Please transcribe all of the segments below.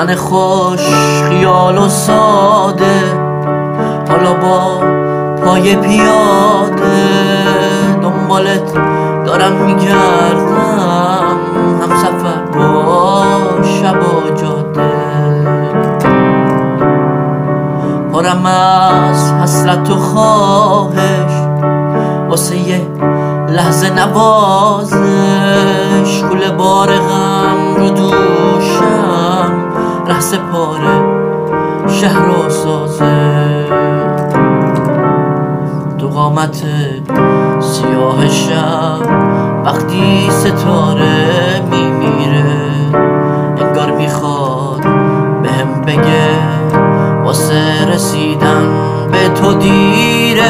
من خوش خیال و ساده، حالا با پای پیاده دنبالت دارم میگردم، هم سفر با شب و جاده. پرم از حسرت و خواهش واسه یه لحظه نوازش، کوله بار غم رو دوشم ره سپاره شهر و سازه. تو قامت سیاه شب وقتی ستاره میمیره، انگار میخواد بهم بگه واسه رسیدن به تو دیره.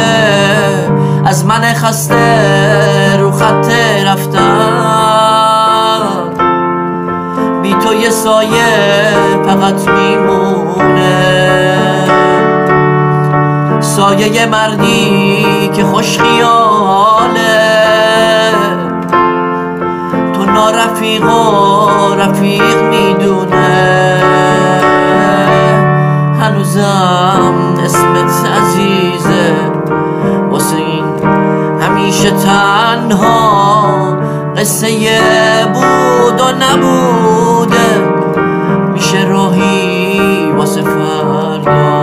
از من خسته رو خط رفتن، بی تو یه سایه فقط میمونه، سایه مردی که خوش خیاله. تو نارفیق و رفیق میدونه، هنوزم اسمت عزیزه، واسه این همیشه تنها قصه بود و نبوده، میشه راهی واسه فردا.